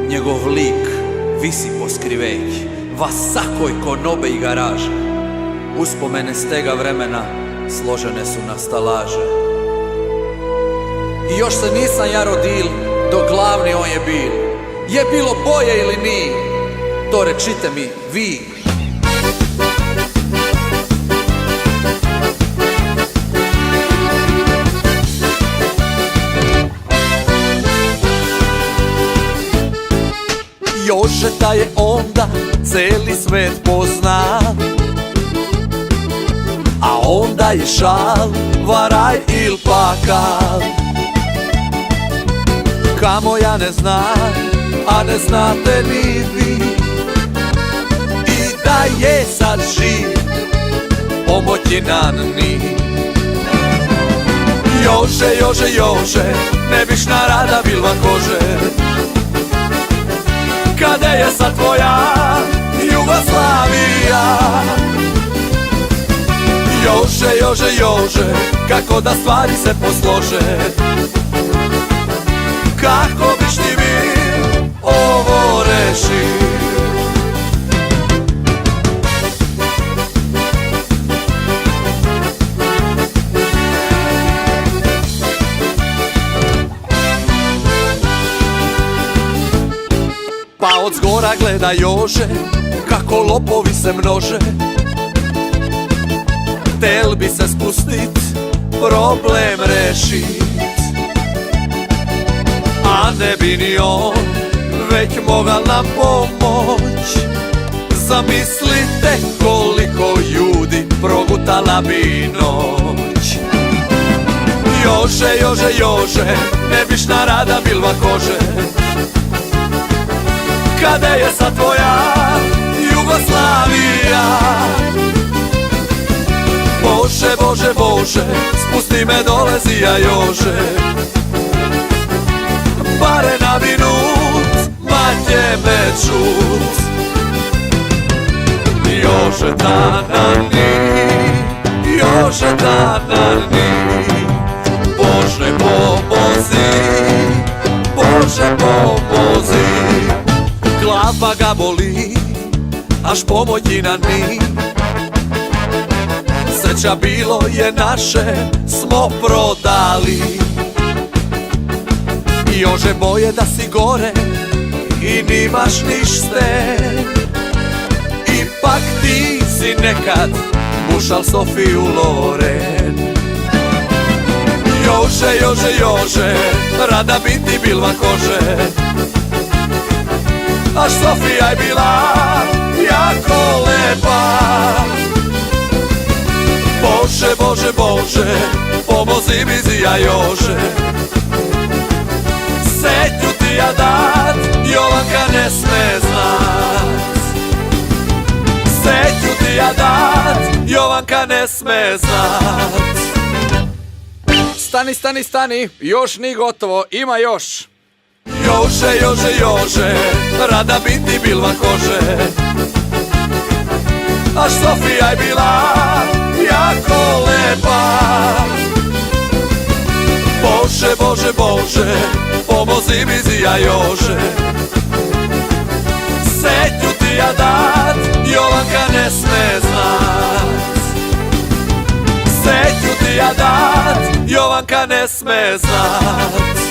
Njegov lik visi po skrivejki, vasakoj ko nobe i garaže. Uspomene s tega vremena složene su na stalaže. I još se nisam ja rodil, dok glavni on je bil. Je bilo boje ili ni, to rečite mi vi. Jožeta je onda celi svet pozna, a onda je šal, varaj il pakal. Kamo ja ne znam, a ne znate ni vi, i da je sad živ, pomoći nam ni. Jože, Jože, Jože, ne biš na rada bilva kože, kada je sad tvoja Jugoslavija. Jože, Jože, Jože, kako da stvari se poslože, kako biš ti bil ovo rešil. Pa od zgora gleda Jože, kako lopovi se množe. Tel bi se spustit, problem rešit, a ne bi ni on već mogal nam pomoć. Zamislite koliko ljudi progutala bi noć. Jože, Jože, Jože, ne biš na rada bilva kože, kada je sad tvoja Jugoslavija. Bože, Bože, Bože, spusti me dole zija Jože, bare na minut, manje me čut. Jože tanani, Jože tanani, Bože pomozi, Bože pomozi. Glava ga boli, až pomoći nam ni. Sreća bilo je naše, smo prodali. Jože boje da si gore i nimaš nište, ipak ti si nekad mušal Sofiju Loren. Jože, Jože, Jože, rada bi ti bilva kože, až Sofija je bila jako lepa. Bože, Bože, Bože, pomozi mi zija Jože, setnju ti ja dat, Jovanka ne sme znat. Setnju ti ja dat, Jovanka ne sme znat. Stani, stani, stani, još ni gotovo, ima još. Jože, Jože, Jože, rada bi ti bilva kože, až Sofija je bila jako lepa. Bože, Bože, Bože, pomozi mi zija Jože, setnju ti ja dat, Jovanka ne sme znat. Setnju ti ja dat, Jovanka ne sme znat.